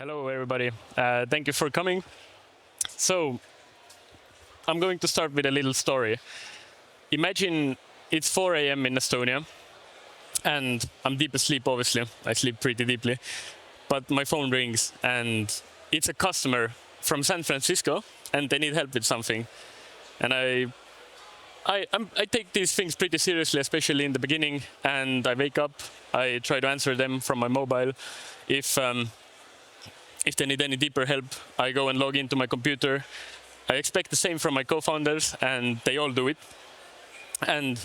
Hello, everybody. Thank you for coming. So, I'm going to start with a little story. Imagine it's 4 a.m. in Estonia, and I'm deep asleep, obviously. I sleep pretty deeply. But my phone rings, and it's a customer from San Francisco, and they need help with something. And I take these things pretty seriously, especially in the beginning, and I wake up, I try to answer them from my mobile. If they need any deeper help, I go and log into my computer. I expect the same from my co-founders, and they all do it. And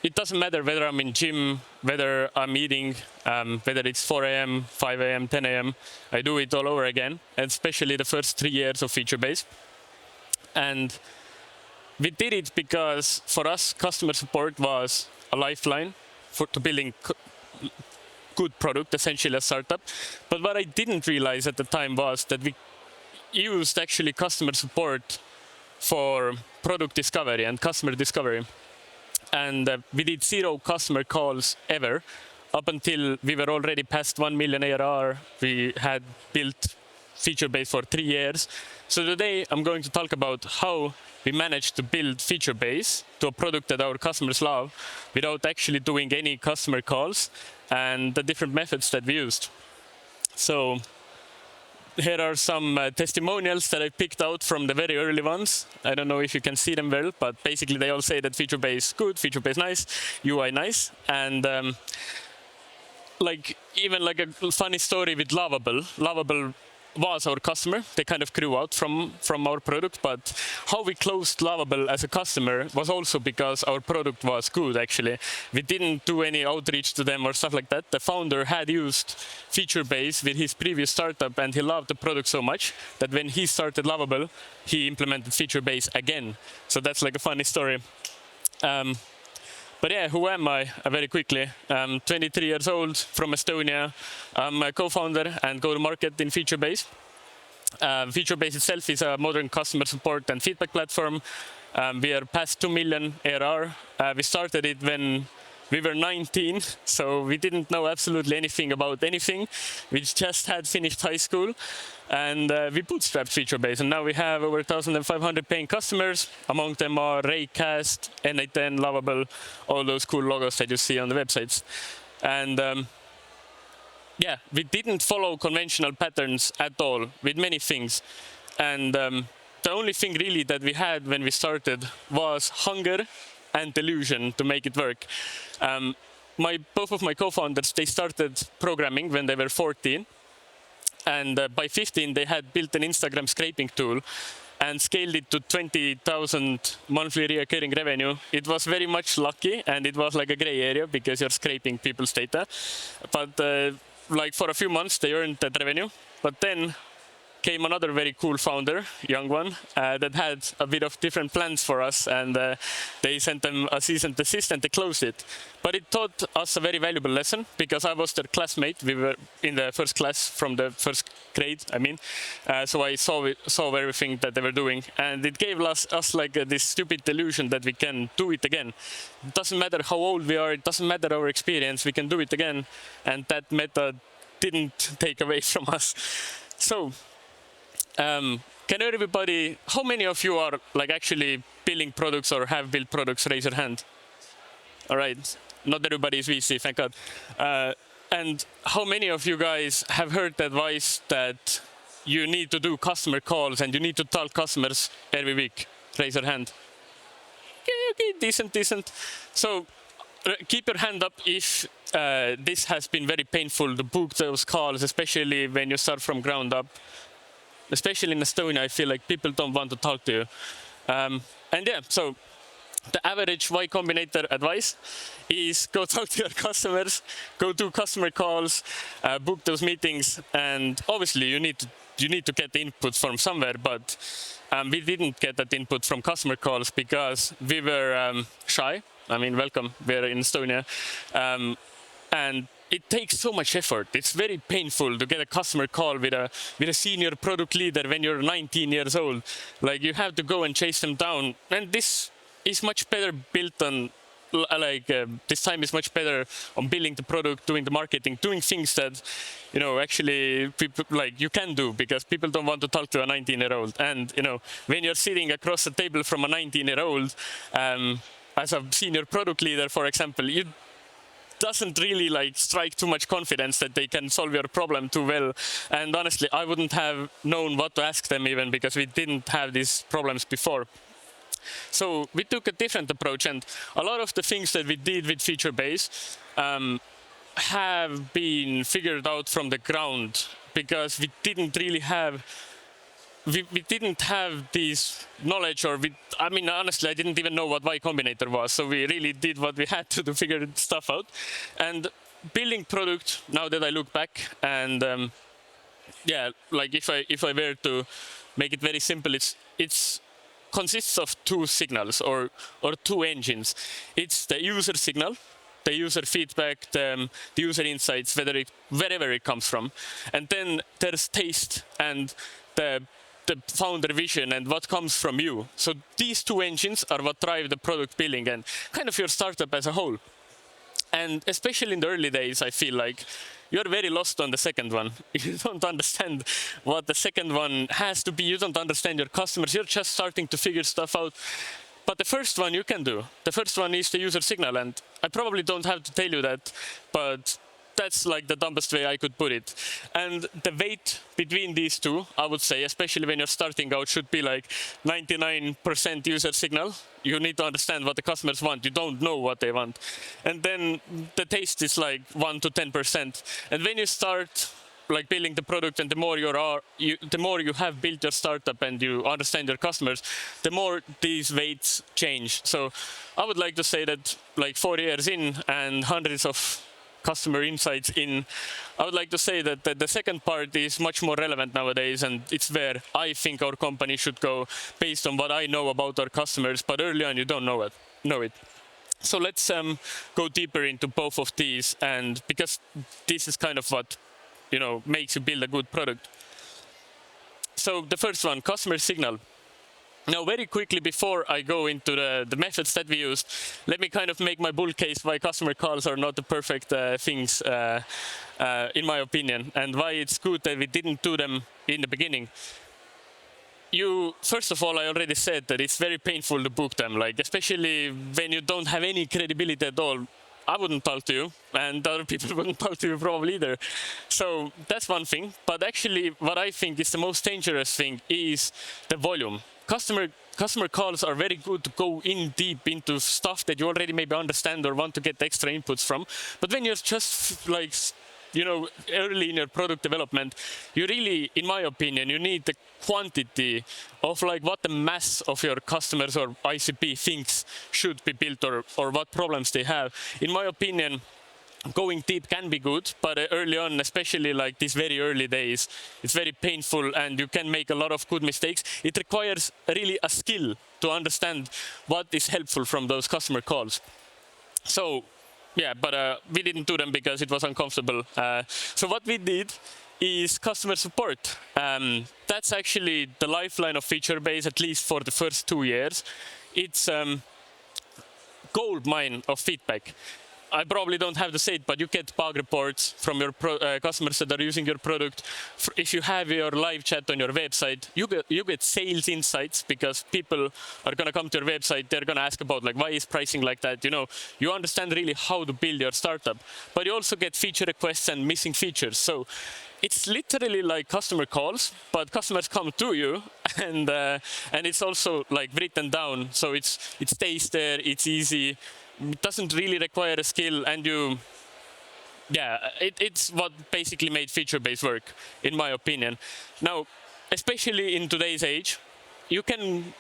it doesn't matter whether I'm in gym, whether I'm eating, whether it's 4 a.m., 5 a.m., 10 a.m. I do it all over again, especially the first 3 years of feature base. And we did it because for us, customer support was a lifeline to building good product, essentially a startup. But what I didn't realize at the time was that we used actually customer support for product discovery and customer discovery. And we did 0 customer calls ever up until we were already past 1 million ARR. We had built feature base for 3 years. So today I'm going to talk about how we managed to build feature base to a product that our customers love without actually doing any customer calls, and the different methods that we used. So here are some testimonials that I picked out from the very early ones. I don't know if you can see them well, but basically they all say that feature base good, feature base nice, UI nice. And even a funny story with Lovable. Lovable was our customer. They kind of grew out from our product, but how we closed Lovable as a customer was also because our product was good, actually. We didn't do any outreach to them or stuff like that. The founder had used feature base with his previous startup, and he loved the product so much that when he started Lovable, he implemented feature base again. So that's like a funny story. But yeah, who am I? Very quickly. I'm 23 years old, from Estonia. I'm a co-founder and go-to-market in FeatureBase. FeatureBase itself is a modern customer support and feedback platform. We are past 2 million ARR. We started it when we were 19, so we didn't know absolutely anything about anything. We just had finished high school, and we bootstrapped FeatureBase, and now we have over 1,500 paying customers. Among them are Raycast, N8N, Lovable, all those cool logos that you see on the websites. And yeah, we didn't follow conventional patterns at all with many things. And the only thing really that we had when we started was hunger and delusion to make it work. Both of my co-founders, they started programming when they were 14. And by 15, they had built an Instagram scraping tool and scaled it to 20,000 monthly recurring revenue. It was very much lucky, and it was like a gray area because you're scraping people's data. But for a few months, they earned that revenue. But then came another very cool founder, young one, that had a bit of different plans for us, and they sent them a cease and desist, and they closed it. But it taught us a very valuable lesson, because I was their classmate. We were in the first class from the first grade, I mean. So I saw everything that they were doing, and it gave us like this stupid delusion that we can do it again. It doesn't matter how old we are, it doesn't matter our experience, we can do it again. And that method didn't take away from us. So, can everybody, how many of you are actually building products or have built products? Raise your hand. All right, not everybody is VC, thank God. And how many of you guys have heard the advice that you need to do customer calls and you need to tell customers every week? Raise your hand. Okay, decent. So keep your hand up if this has been very painful to book those calls, especially when you start from ground up. Especially in Estonia, I feel like people don't want to talk to you. And yeah, so the average Y Combinator advice is go talk to your customers, go do customer calls, book those meetings, and obviously you need to get the input from somewhere, but we didn't get that input from customer calls because we were shy. I mean, welcome, we're in Estonia. And it takes so much effort. It's very painful to get a customer call with a senior product leader when you're 19 years old. Like, you have to go and chase them down. And this is much better built on this time is much better on building the product, doing the marketing, doing things that, actually people like you can do, because people don't want to talk to a 19-year-old. And, when you're sitting across the table from a 19-year-old, as a senior product leader, for example, you doesn't really strike too much confidence that they can solve your problem too well. And honestly, I wouldn't have known what to ask them even, because we didn't have these problems before. So we took a different approach, and a lot of the things that we did with feature base have been figured out from the ground, because we didn't really have we didn't have this knowledge, or honestly, I didn't even know what Y Combinator was. So we really did what we had to figure stuff out. And building product, now that I look back, and if I were to make it very simple, it's consists of two signals or two engines. It's the user signal, the user feedback, the user insights, wherever it comes from. And then there's taste and the founder vision and what comes from you. So these two engines are what drive the product building and kind of your startup as a whole. And especially in the early days, I feel like you're very lost on the second one. You don't understand what the second one has to be. You don't understand your customers. You're just starting to figure stuff out. But the first one you can do. The first one is the user signal. And I probably don't have to tell you that, but that's like the dumbest way I could put it. And the weight between these two, I would say, especially when you're starting out, should be like 99% user signal. You need to understand what the customers want. You don't know what they want. And then the taste is like 1 to 10%. And when you start building the product, and the more you have built your startup and you understand your customers, the more these weights change. So I would like to say that 4 years in and hundreds of customer insights in, I would like to say that the second part is much more relevant nowadays, and it's where I think our company should go based on what I know about our customers. But early on, you don't know it. So let's go deeper into both of these, and because this is kind of what makes you build a good product. So the first one, customer signal. Now, very quickly, before I go into the methods that we used, let me kind of make my bull case why customer calls are not the perfect things, in my opinion, and why it's good that we didn't do them in the beginning. First of all, I already said that it's very painful to book them, especially when you don't have any credibility at all. I wouldn't talk to you, and other people wouldn't talk to you probably either. So that's one thing. But actually, what I think is the most dangerous thing is the volume. Customer calls are very good to go in deep into stuff that you already maybe understand or want to get extra inputs from. But when you're just early in your product development, you really, in my opinion, you need the quantity of what the mass of your customers or ICP thinks should be built, or what problems they have. In my opinion, going deep can be good, but early on, especially these very early days, it's very painful and you can make a lot of good mistakes. It requires really a skill to understand what is helpful from those customer calls. So yeah, but we didn't do them because it was uncomfortable. So what we did is customer support. That's actually the lifeline of feature base, at least for the first 2 years. It's gold mine of feedback. I probably don't have to say it, but you get bug reports from your customers that are using your product. If you have your live chat on your website, you get sales insights, because people are going to come to your website. They're going to ask about why is pricing like that. You understand really how to build your startup, but you also get feature requests and missing features. So it's literally like customer calls, but customers come to you, and it's also written down, so it stays there. It's easy. It doesn't really require a skill, and it's what basically made feature base work, in my opinion. Now, especially in today's age, you can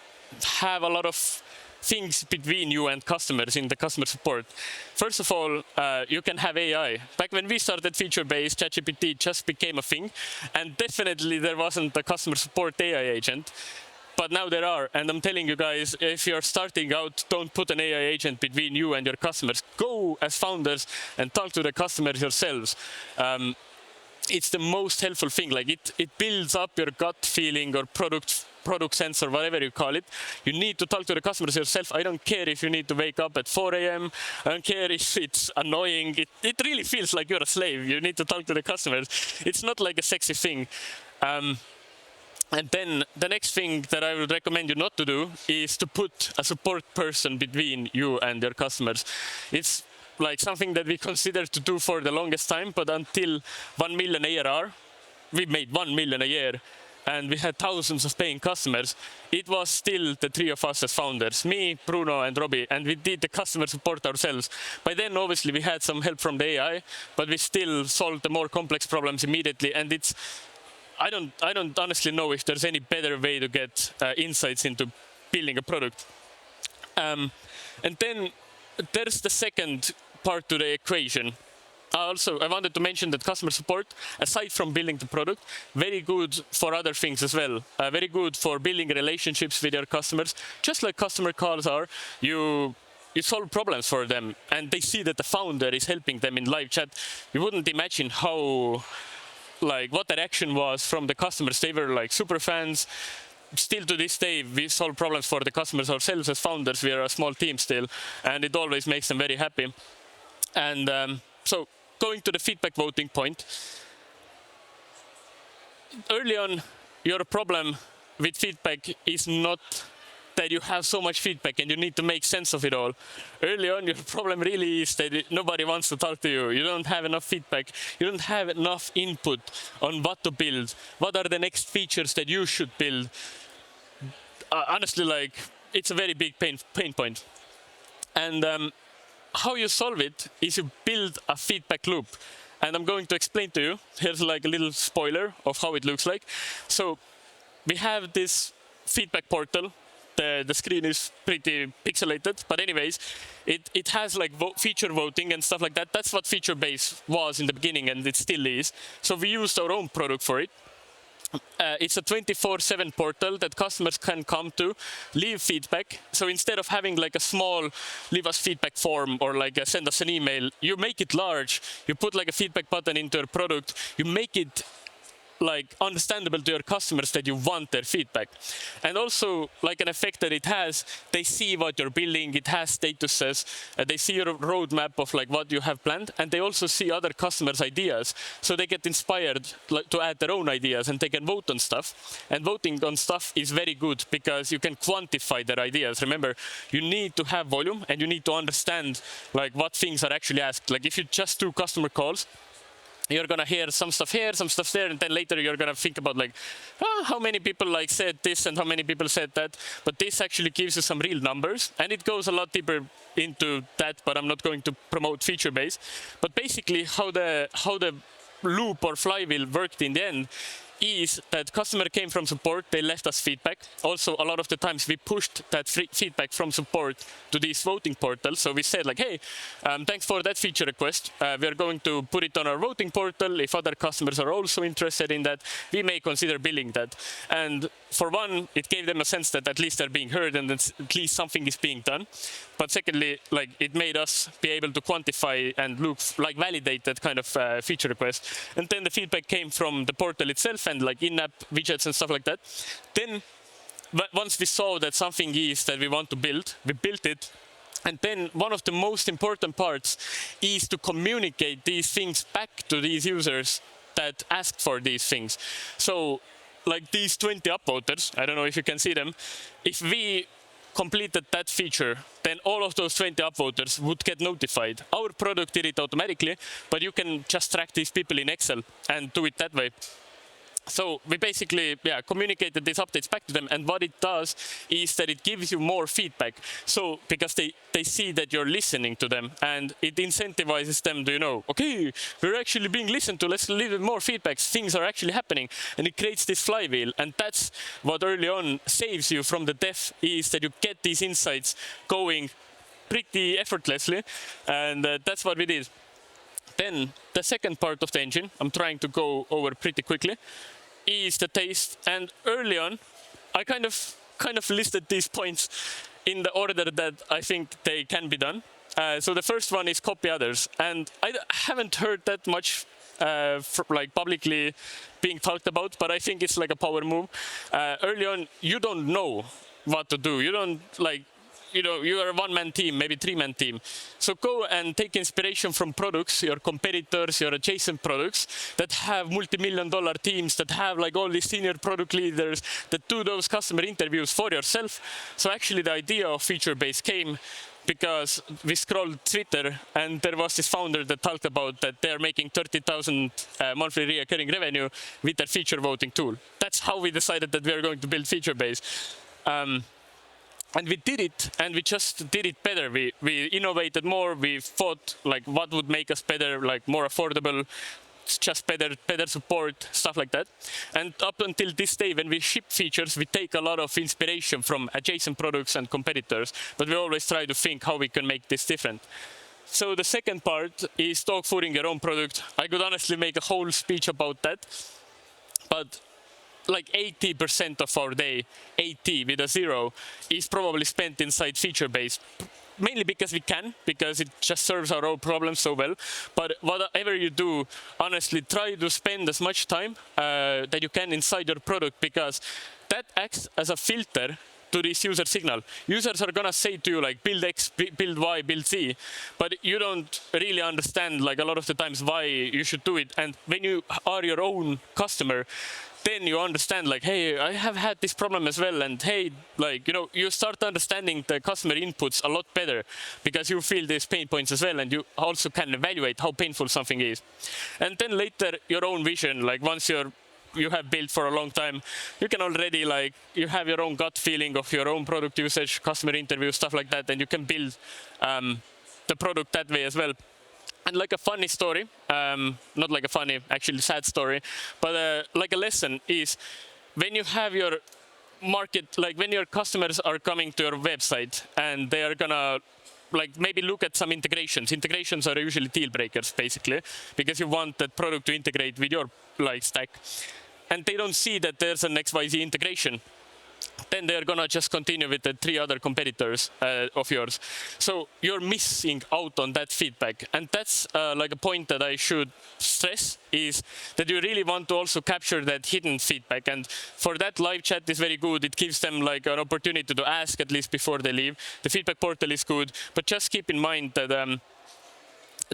have a lot of things between you and customers in the customer support. First of all, you can have AI. Back when we started feature base, ChatGPT just became a thing, and definitely there wasn't a customer support AI agent. But now there are, and I'm telling you guys, if you're starting out, don't put an AI agent between you and your customers. Go as founders and talk to the customers yourselves. It's the most helpful thing. It builds up your gut feeling or product product sense or whatever you call it. You need to talk to the customers yourself. I don't care if you need to wake up at 4 a.m. I don't care if it's annoying. It really feels like you're a slave. You need to talk to the customers. It's not like a sexy thing. And then the next thing that I would recommend you not to do is to put a support person between you and your customers. It's like something that we considered to do for the longest time, but until 1 million ARR, we made 1 million a year, and we had thousands of paying customers. It was still the three of us as founders, me, Bruno, and Robbie, and we did the customer support ourselves. By then, obviously, we had some help from the AI, but we still solved the more complex problems immediately, and I don't honestly know if there's any better way to get insights into building a product. And then there's the second part to the equation. I wanted to mention that customer support, aside from building the product, very good for other things as well. Very good for building relationships with your customers. Just like customer calls are, you solve problems for them, and they see that the founder is helping them in live chat. You wouldn't imagine what the reaction was from the customers. They were like super fans. Still to this day, we solve problems for the customers ourselves as founders. We are a small team still, and it always makes them very happy. And so going to the feedback voting point, early on, your problem with feedback is not that you have so much feedback and you need to make sense of it all. Early on, your problem really is that nobody wants to talk to you. You don't have enough feedback. You don't have enough input on what to build. What are the next features that you should build? Honestly, it's a very big pain point. And how you solve it is you build a feedback loop. And I'm going to explain to you. Here's a little spoiler of how it looks like. So we have this feedback portal. The screen is pretty pixelated, but anyways, it has feature voting and stuff like that. That's what FeatureBase was in the beginning, and it still is. So we used our own product for it. It's a 24/7 portal that customers can come to, leave feedback. So instead of having a small leave us feedback form or send us an email, you make it large. You put a feedback button into your product. You make it understandable to your customers that you want their feedback. And also an effect that it has, they see what you're building, it has statuses, they see your roadmap of what you have planned, and they also see other customers' ideas. So they get inspired to add their own ideas, and they can vote on stuff. And voting on stuff is very good because you can quantify their ideas. Remember, you need to have volume and you need to understand what things are actually asked. If you just do customer calls, you're going to hear some stuff here, some stuff there, and then later you're going to think about how many people said this and how many people said that. But this actually gives you some real numbers, and it goes a lot deeper into that, but I'm not going to promote FeatureBase. But basically how the loop or flywheel worked in the end is that customer came from support, they left us feedback. Also, a lot of the times we pushed that feedback from support to these voting portals. So we said hey, thanks for that feature request. We are going to put it on our voting portal. If other customers are also interested in that, we may consider building that. And for one, it gave them a sense that at least they're being heard and at least something is being done. But secondly, it made us be able to quantify and validate that kind of feature request. And then the feedback came from the portal itself and in-app widgets and stuff like that. Then once we saw that something is that we want to build, we built it. And then one of the most important parts is to communicate these things back to these users that asked for these things. So these 20 upvoters, I don't know if you can see them, if we completed that feature, then all of those 20 upvoters would get notified. Our product did it automatically, but you can just track these people in Excel and do it that way. So we basically communicated these updates back to them, and what it does is that it gives you more feedback. So because they see that you're listening to them, and it incentivizes them to okay, we're actually being listened to, let's leave more feedback, things are actually happening, and it creates this flywheel. And that's what early on saves you from the death, is that you get these insights going pretty effortlessly, and that's what we did. Then the second part of the engine, I'm trying to go over pretty quickly, is the taste. And early on, I kind of listed these points in the order that I think they can be done. So the first one is copy others. And I haven't heard that much like publicly being talked about, but I think it's like a power move. Early on, you don't know what to do. You don't like, you are a one-man team, maybe three-man team. So go and take inspiration from products, your competitors, your adjacent products that have multi-million-dollar teams, that have like all these senior product leaders that do those customer interviews for yourself. So actually the idea of feature-based came because we scrolled Twitter and there was this founder that talked about that they're making 30,000 monthly recurring revenue with their feature voting tool. That's how we decided that we are going to build feature-based. And we did it, and we just did it better. We innovated more. We thought like what would make us better, like more affordable, just better support, stuff like that. And up until this day, when we ship features, we take a lot of inspiration from adjacent products and competitors, but we always try to think how we can make this different. So the second part is dogfooding your own product. I could honestly make a whole speech about that, but like 80% of our day, 80 with a 0, is probably spent inside feature-based. Mainly because we can, because it just serves our own problems so well. But whatever you do, honestly, try to spend as much time that you can inside your product, because that acts as a filter to this user signal. Users are gonna say to you like build X, build Y, build Z, but you don't really understand like a lot of the times why you should do it. And when you are your own customer, then you understand like, hey, I have had this problem as well. And hey, like, you start understanding the customer inputs a lot better because you feel these pain points as well. And you also can evaluate how painful something is. And then later, your own vision, like once you have built for a long time, you can already like, you have your own gut feeling of your own product usage, customer interviews, stuff like that. And you can build the product that way as well. And like a funny story, not like a funny, actually sad story, but like a lesson is when you have your market, like when your customers are coming to your website and they are gonna like maybe look at some integrations. Integrations are usually deal breakers basically, because you want that product to integrate with your like stack. And they don't see that there's an XYZ integration. Then they're gonna just continue with the 3 other competitors of yours. So you're missing out on that feedback. And that's like a point that I should stress, is that you really want to also capture that hidden feedback. And for that, live chat is very good. It gives them like an opportunity to ask at least before they leave. The feedback portal is good, but just keep in mind that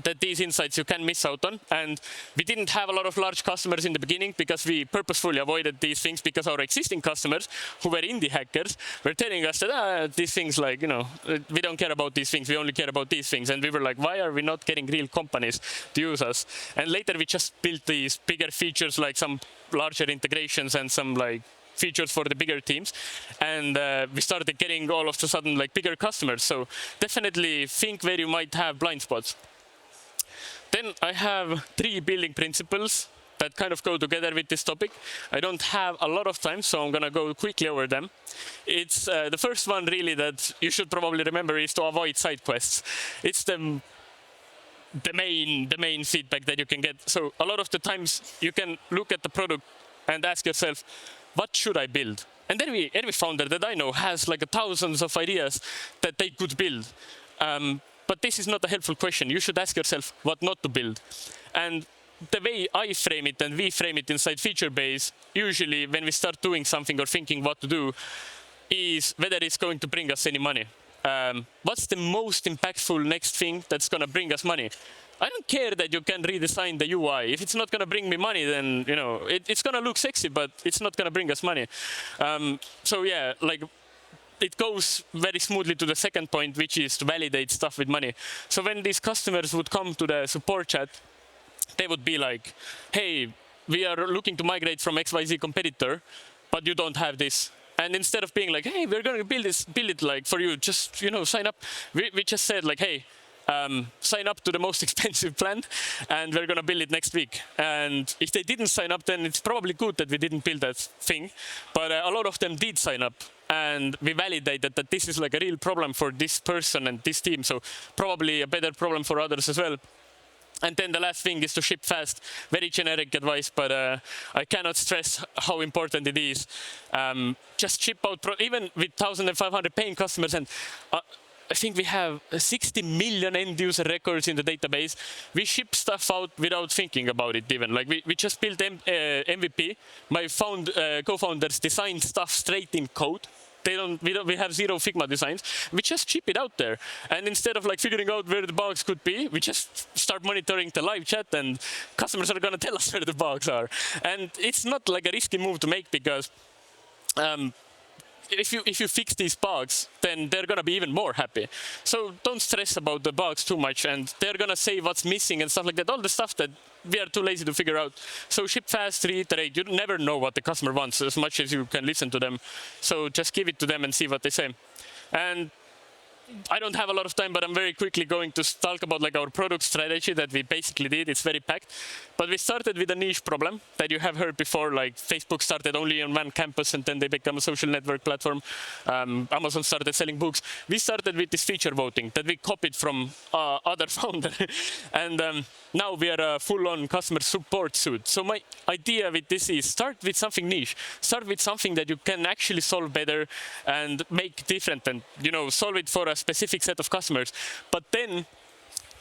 that these insights you can miss out on. And we didn't have a lot of large customers in the beginning because we purposefully avoided these things, because our existing customers who were indie hackers were telling us that these things, like, we don't care about these things, we only care about these things. And we were like, why are we not getting real companies to use us? And later we just built these bigger features, like some larger integrations and some like features for the bigger teams, and we started getting all of a sudden like bigger customers. So definitely think where you might have blind spots. Then I have 3 building principles that kind of go together with this topic. I don't have a lot of time, so I'm gonna go quickly over them. It's the first one really that you should probably remember is to avoid side quests. It's the main feedback that you can get. So a lot of the times you can look at the product and ask yourself, what should I build? And then every founder that I know has like thousands of ideas that they could build. But this is not a helpful question. You should ask yourself what not to build. And the way I frame it and we frame it inside feature-based, usually when we start doing something or thinking what to do, is whether it's going to bring us any money. What's the most impactful next thing that's going to bring us money? I don't care that you can redesign the UI. If it's not going to bring me money, then it's going to look sexy, but it's not going to bring us money. So yeah, like, it goes very smoothly to the second point, which is to validate stuff with money. So when these customers would come to the support chat, they would be like, hey, we are looking to migrate from XYZ competitor, but you don't have this. And instead of being like, hey, we're going to build it like for you, just, sign up. We just said like, hey, sign up to the most expensive plan and we're going to build it next week. And if they didn't sign up, then it's probably good that we didn't build that thing. But a lot of them did sign up. And we validated that this is like a real problem for this person and this team. So probably a better problem for others as well. And then the last thing is to ship fast. Very generic advice, but I cannot stress how important it is. Just ship out, even with 1,500 paying customers. And I think we have 60 million end user records in the database. We ship stuff out without thinking about it even. Like we just built MVP. My co-founders designed stuff straight in code. We have zero Figma designs. We just ship it out there. And instead of like figuring out where the bugs could be, we just start monitoring the live chat, and customers are going to tell us where the bugs are. And it's not like a risky move to make, because if you fix these bugs, then they're going to be even more happy. So don't stress about the bugs too much, and they're going to say what's missing and stuff like that. All the stuff that we are too lazy to figure out. So ship fast, reiterate. You never know what the customer wants as much as you can listen to them. So just give it to them and see what they say. And I don't have a lot of time, but I'm very quickly going to talk about like our product strategy that we basically did. It's very packed. But we started with a niche problem that you have heard before, like Facebook started only on one campus and then they become a social network platform. Amazon started selling books. We started with this feature voting that we copied from other founder. And now we are a full-on customer support suite. So my idea with this is start with something niche. Start with something that you can actually solve better and make different, and solve it for a specific set of customers. But then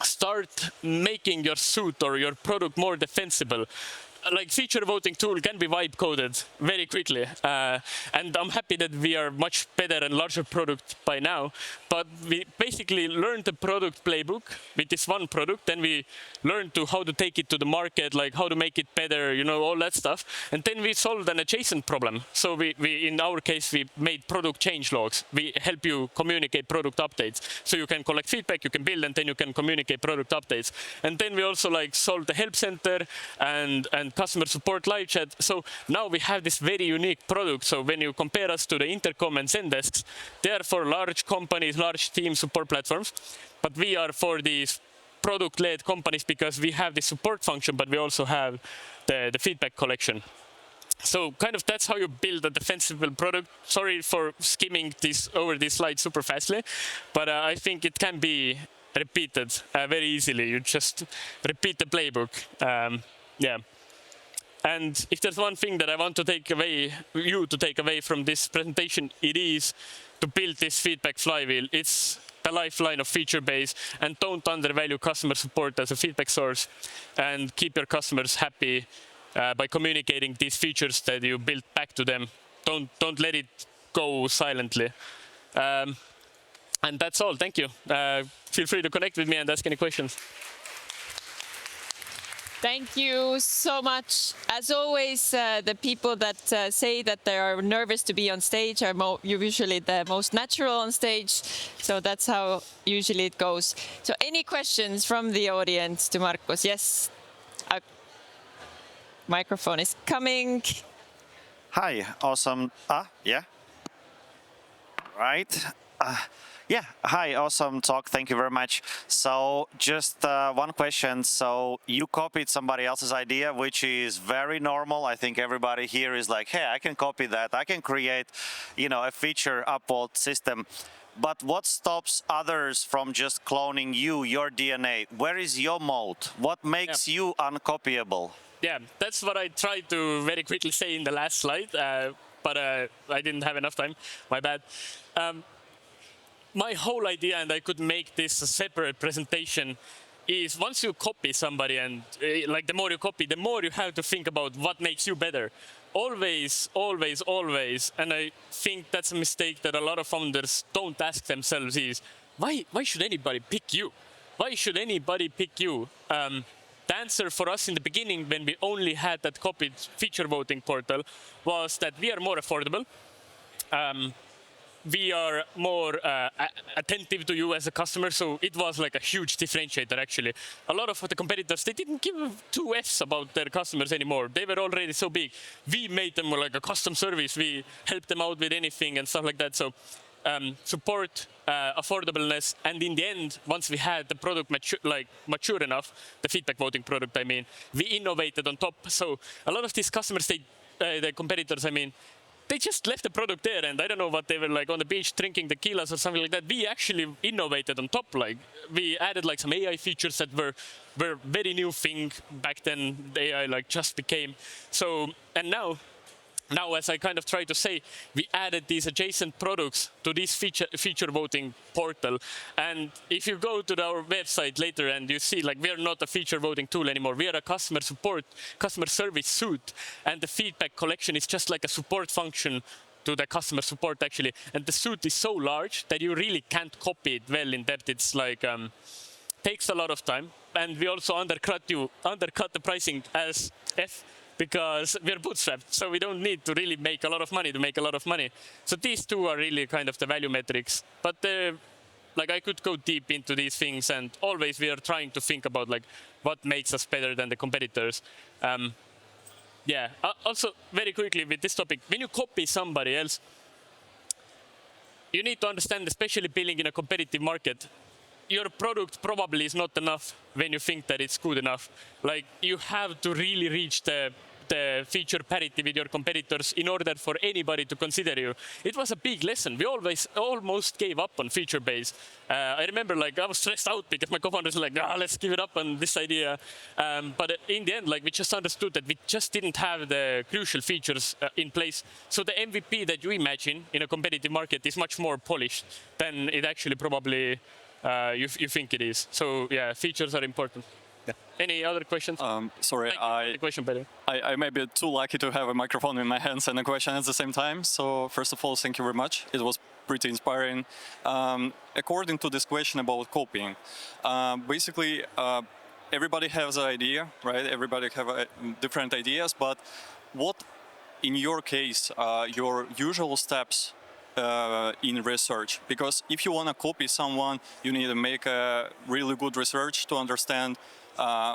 start making your suite or your product more defensible. Like feature voting tool can be vibe coded very quickly, and I'm happy that we are much better and larger product by now. But we basically learned the product playbook with this one product, then we learned how to take it to the market, like how to make it better, all that stuff. And then we solved an adjacent problem. So we in our case, we made product change logs. We help you communicate product updates. So you can collect feedback, you can build, and then you can communicate product updates. And then we also like solved the help center and customer support live chat. So now we have this very unique product. So when you compare us to the Intercom and Zendesks, they are for large companies, large team support platforms. But we are for these product-led companies because we have the support function, but we also have the feedback collection. So kind of that's how you build a defensible product. Sorry for skimming over this slide super fastly, but I think it can be repeated very easily. You just repeat the playbook. Yeah. And if there's one thing that I want to take away from this presentation, it is to build this feedback flywheel. It's the lifeline of feature base, and don't undervalue customer support as a feedback source, and keep your customers happy by communicating these features that you built back to them. Don't let it go silently. And that's all. Thank you. Feel free to connect with me and ask any questions. Thank you so much. As always, the people that say that they are nervous to be on stage are usually the most natural on stage. So that's how usually it goes. So any questions from the audience to Markus? Yes. Microphone is coming. Hi, awesome. Yeah. Right. Yeah, hi, awesome talk. Thank you very much. So just one question. So you copied somebody else's idea, which is very normal. I think everybody here is like, hey, I can copy that. I can create, a feature upload system. But what stops others from just cloning your DNA? Where is your moat? What makes you uncopyable? Yeah, that's what I tried to very quickly say in the last slide, but I didn't have enough time. My bad. My whole idea, and I could make this a separate presentation, is once you copy somebody, and like the more you copy, the more you have to think about what makes you better. Always, always, always, and I think that's a mistake that a lot of founders don't ask themselves is, why should anybody pick you? Why should anybody pick you? The answer for us in the beginning, when we only had that copied feature voting portal, was that we are more affordable. We are more attentive to you as a customer, so it was like a huge differentiator actually. A lot of the competitors, they didn't give two Fs about their customers anymore. They were already so big. We made them like a custom service. We helped them out with anything and stuff like that. So support, affordableness, and in the end, once we had the product mature enough, the feedback voting product, we innovated on top. So a lot of these customers, the competitors, they just left the product there, and I don't know what they were like on the beach drinking tequilas or something like that. We actually innovated on top. Like we added like some AI features that were very new thing back then. The AI just became so, and now now, as I kind of try to say, we added these adjacent products to this feature voting portal. And if you go to our website later and you see, like, we are not a feature voting tool anymore. We are a customer service suite. And the feedback collection is just like a support function to the customer support, actually. And the suite is so large that you really can't copy it well in depth. It's like, takes a lot of time. And we also undercut the pricing as F, because we're bootstrapped, so we don't need to really make a lot of money to make a lot of money. So these two are really kind of the value metrics. But like, I could go deep into these things, and always we are trying to think about like what makes us better than the competitors. Yeah. Also, very quickly with this topic, when you copy somebody else, you need to understand, especially building in a competitive market, your product probably is not enough when you think that it's good enough. Like, you have to really reach the feature parity with your competitors in order for anybody to consider you. It was a big lesson. We almost gave up on feature base. I remember, like, I was stressed out because my co-founders were like, let's give it up on this idea. But in the end, like, we just understood that we just didn't have the crucial features in place. So the MVP that you imagine in a competitive market is much more polished than it actually probably you think it is. So yeah, features are important. Yeah. Any other questions? Sorry, I may be too lucky to have a microphone in my hands and a question at the same time. So first of all, thank you very much. It was pretty inspiring. According to this question about copying, basically everybody has an idea, right? Everybody have different ideas, but what, in your case, are your usual steps in research? Because if you want to copy someone, you need to make a really good research to understand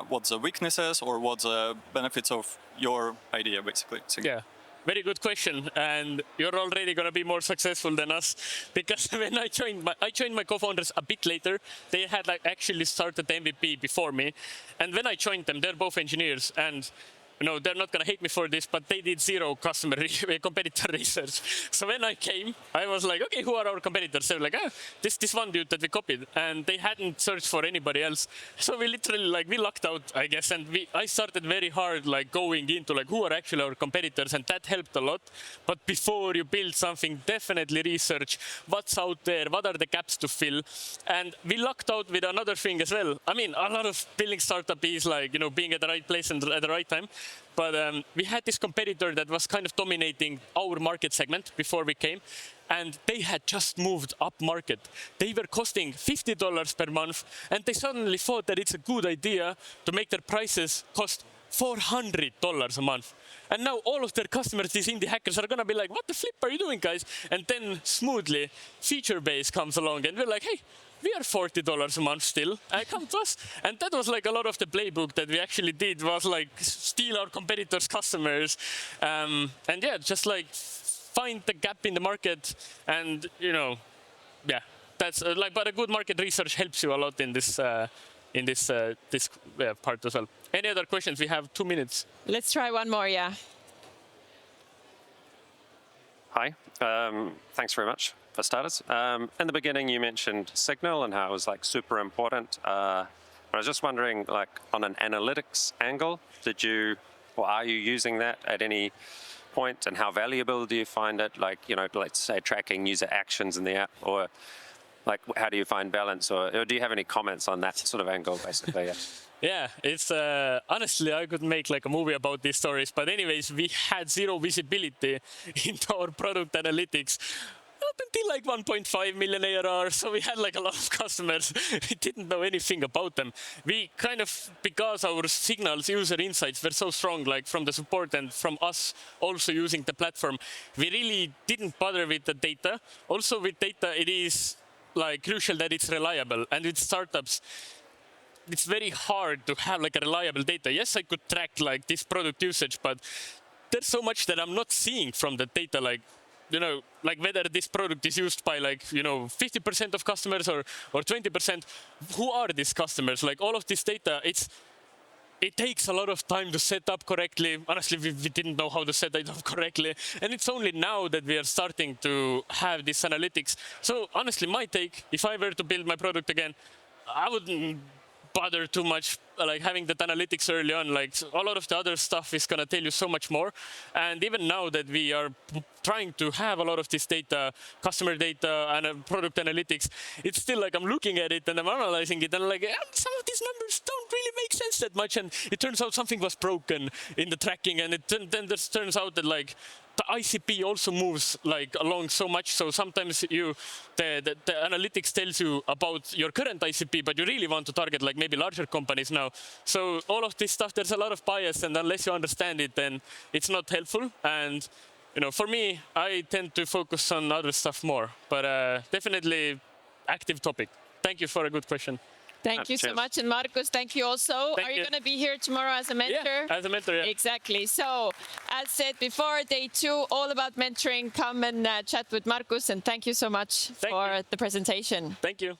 what the weaknesses or what the benefits of your idea, basically. Yeah, very good question, and you're already going to be more successful than us, because when I joined my co-founders a bit later. They had like actually started the MVP before me, and when I joined them, they're both engineers, and they're not going to hate me for this, but they did zero competitor research. So when I came, I was like, okay, who are our competitors? They were like, this one dude that we copied. And they hadn't searched for anybody else. So we literally, we lucked out, I guess. And I started very hard, going into, who are actually our competitors. And that helped a lot. But before you build something, definitely research what's out there, what are the gaps to fill. And we lucked out with another thing as well. I mean, a lot of building startup is being at the right place and at the right time. But we had this competitor that was kind of dominating our market segment before we came, and they had just moved up market. They were costing $50 per month, and they suddenly thought that it's a good idea to make their prices cost $400 a month. And now all of their customers, these indie hackers, are going to be like, what the flip are you doing, guys? And then smoothly, feature base comes along, and we're like, hey, we are $40 a month still. Come to us. And that was a lot of the playbook that we actually did was steal our competitors' customers. And yeah, just find the gap in the market. And, yeah, that's but a good market research helps you a lot in this part as well. Any other questions? We have 2 minutes. Let's try one more, yeah. Hi, thanks very much. For starters, in the beginning you mentioned Signal and how it was super important. I was just wondering, on an analytics angle, are you using that at any point, and how valuable do you find it? Let's say tracking user actions in the app, or how do you find balance, or do you have any comments on that sort of angle, basically? Yeah. Yeah, it's honestly, I could make a movie about these stories. But anyways, we had zero visibility into our product analytics up until 1.5 million ARR. So we had a lot of customers. We didn't know anything about them. We kind of, because our signals, user insights were so strong, from the support and from us also using the platform, we really didn't bother with the data. Also with data, it is crucial that it's reliable. And with startups, it's very hard to have a reliable data. Yes, I could track this product usage, but there's so much that I'm not seeing from the data, whether this product is used by 50% of customers or 20%. Who are these customers? All of this data, it takes a lot of time to set up correctly. Honestly, we didn't know how to set it up correctly. And it's only now that we are starting to have this analytics. So honestly, my take, if I were to build my product again, I would bother too much like having that analytics early on. Like a lot of the other stuff is going to tell you so much more. And even now that we are trying to have a lot of this data, customer data and product analytics, it's still like I'm looking at it and I'm analyzing it and I'm like, some of these numbers don't really make sense that much. And it turns out something was broken in the tracking, and then this turns out that like the ICP also moves like along so much. So sometimes the analytics tells you about your current ICP, but you really want to target like maybe larger companies now. So all of this stuff, there's a lot of bias, and unless you understand it, then it's not helpful. And for me, I tend to focus on other stuff more, but definitely active topic. Thank you for a good question. Thank you so much. And Markus, thank you also. Are you going to be here tomorrow as a mentor? Yeah, as a mentor, yeah. Exactly. So, as said before, day 2, all about mentoring. Come and chat with Markus. And thank you so much for the presentation. Thank you.